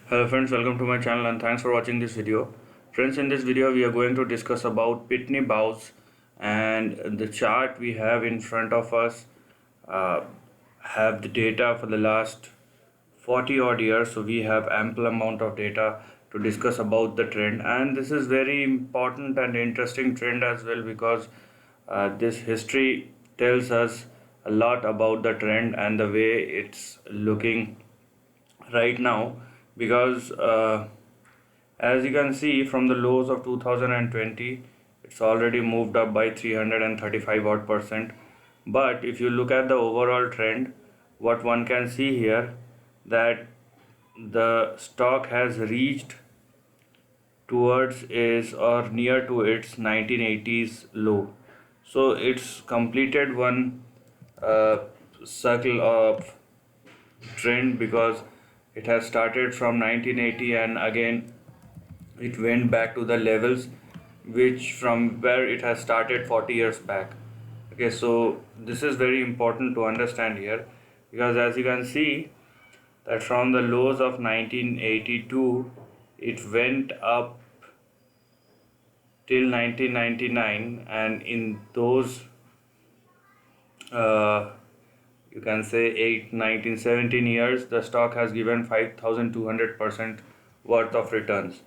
Hello friends, welcome to my channel and thanks for watching this video. Friends, in this video we are going to discuss about Pitney Bowes, and the chart we have in front of us uh, have the data for the last 40 odd years. So we have ample amount of data to discuss about the trend, and this is very important and interesting trend as well because this history tells us a lot about the trend and the way it's looking right now because as you can see from the lows of 2020, it's already moved up by 335 odd percent. But if you look at the overall trend, what one can see here, that the stock has reached towards is or near to its 1980s low. So it's completed one uh, circle of trend because it has started from 1980 and again it went back to the levels which from where it has started 40 years back. Okay, so this is very important to understand here because as you can see that from the lows of 1982 it went up till 1999, and in those uh, you can say 8 19 17 years the stock has given 5200% worth of returns.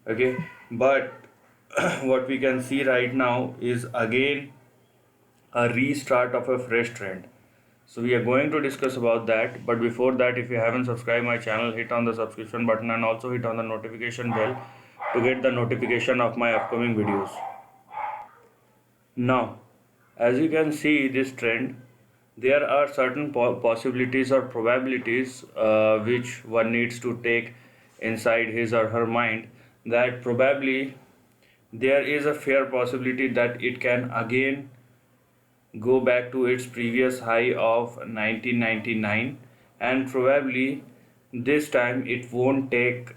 Okay, but what we can see right now is again a restart of a fresh trend. So we are going to discuss about that, but before that, if you haven't subscribed my channel, hit on the subscription button and also hit on the notification bell to get the notification of my upcoming videos. Now, as you can see this trend, there are certain possibilities or probabilities which one needs to take inside his or her mind, that probably there is a fair possibility that it can again go back to its previous high of 1999, and probably this time it won't take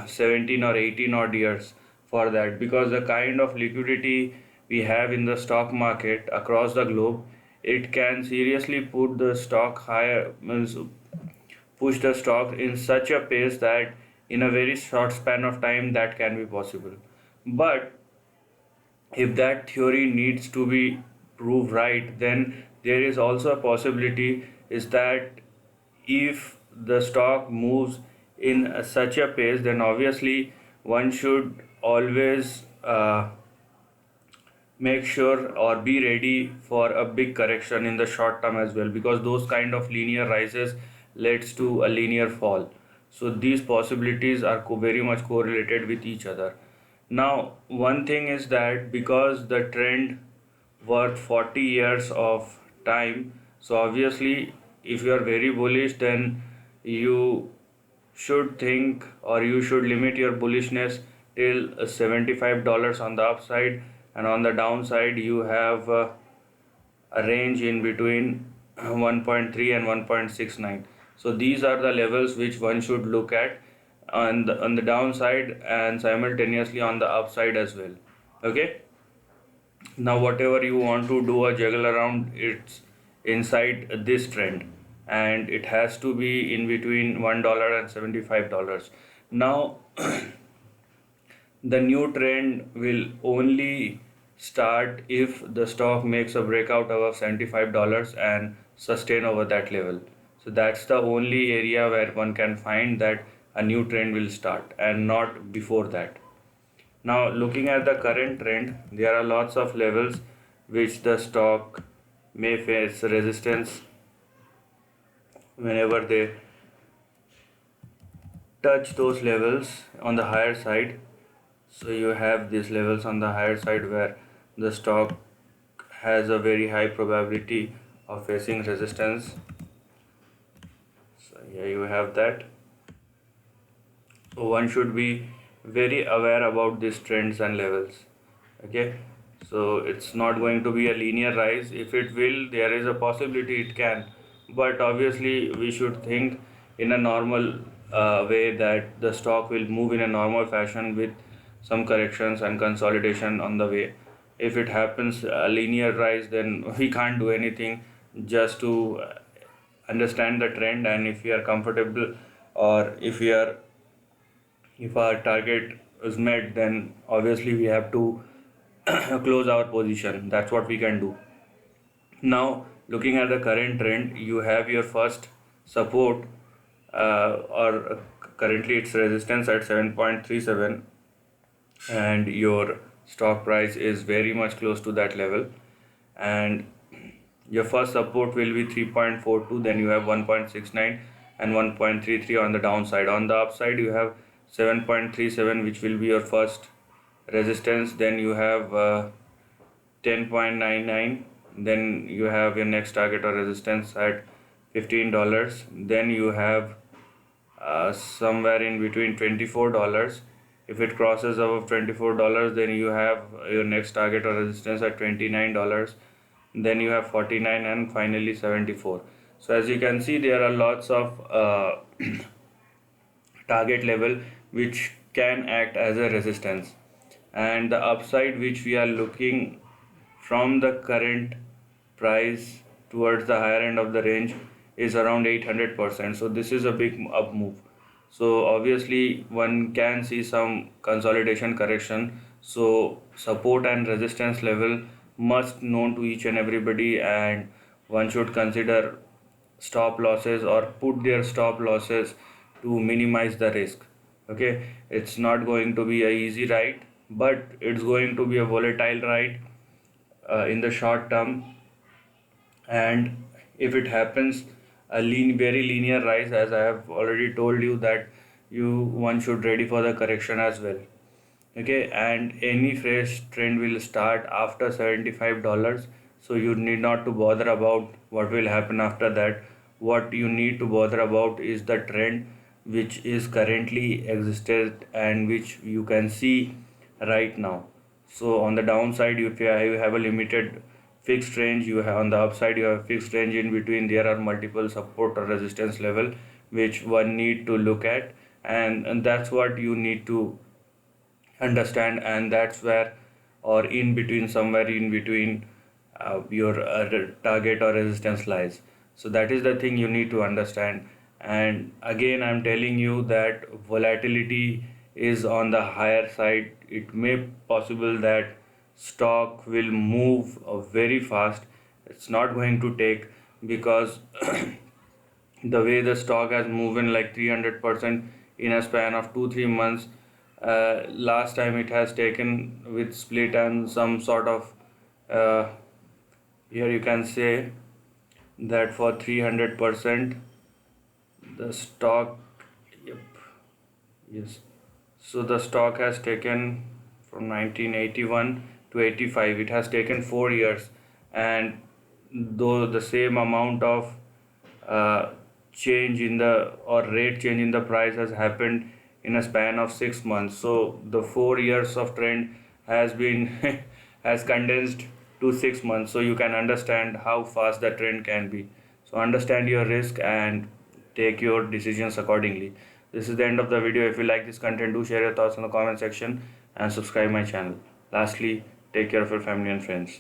17 or 18 odd years for that, because the kind of liquidity we have in the stock market across the globe, it can seriously put the stock higher, means push the stock in such a pace that in a very short span of time that can be possible. But if that theory needs to be proved right, then there is also a possibility is that if the stock moves in such a pace, then obviously one should always make sure or be ready for a big correction in the short term as well, because those kind of linear rises leads to a linear fall. So these possibilities are very much correlated with each other. Now one thing is that because the trend worth 40 years of time, so obviously if you are very bullish, then you should think or you should limit your bullishness till $75 on the upside, and on the downside you have a range in between 1.3 and 1.69. So these are the levels which one should look at on the downside and simultaneously on the upside as well. Okay, now whatever you want to do a juggle around, it's inside this trend, and it has to be in between $1 and $75. Now the new trend will only start if the stock makes a breakout above $75 and sustain over that level. So that's the only area where one can find that a new trend will start, and not before that. Now, looking at the current trend, there are lots of levels which the stock may face resistance whenever they touch those levels on the higher side. So you have these levels on the higher side where the stock has a very high probability of facing resistance. So here you have that. So one should be very aware about these trends and levels. Okay, so it's not going to be a linear rise. If it will, there is a possibility it can, but obviously we should think in a normal way that the stock will move in a normal fashion with some corrections and consolidation on the way. If it happens a linear rise, then we can't do anything, just to understand the trend, and if we are comfortable or if we are If our target is met, then obviously we have to close our position. That's what we can do. Now, looking at the current trend, you have your first support, or currently it's resistance at 7.37, and your stock price is very much close to that level. And your first support will be 3.42, then you have 1.69 and 1.33 on the downside. On the upside, you have 7.37, which will be your first resistance. Then you have 10.99. Then you have your next target or resistance at $15. Then you have somewhere in between $24. If it crosses above $24, then you have your next target or resistance at $29. Then you have 49 and finally 74. So as you can see, there are lots of target level which can act as a resistance, and the upside which we are looking from the current price towards the higher end of the range is around 800%. So this is a big up move. So obviously one can see some consolidation correction. So support and resistance level must known to each and everybody, and one should consider stop losses or put their stop losses to minimize the risk. Okay, it's not going to be a easy ride, but it's going to be a volatile ride in the short term. And if it happens a very linear rise, as I have already told you, that one should ready for the correction as well. Okay, and any fresh trend will start after $75, so you need not to bother about what will happen after that. What you need to bother about is the trend which is currently existed and which you can see right now. So on the downside, if you have a limited fixed range, you have on the upside you have fixed range. In between there are multiple support or resistance level which one need to look at, and that's what you need to understand. And that's where, or in between, somewhere in between, your target or resistance lies. So that is the thing you need to understand. And again, I'm telling you that volatility is on the higher side. It may possible that stock will move very fast. It's not going to take, because the way the stock has moved in like 300% in a span of 2-3 months. Last time it has taken with split and some sort of, uh, here you can say that for 300% the stock, yep, yes, so the stock has taken from 1981 to 85. It has taken 4 years, and though the same amount of uh, change in the, or rate change in the price has happened in a span of 6 months. So the 4 years of trend has been has condensed to 6 months. So you can understand how fast the trend can be. So understand your risk and take your decisions accordingly. This is the end of the video. If you like this content, do share your thoughts in the comment section and subscribe my channel. Lastly, take care of your family and friends.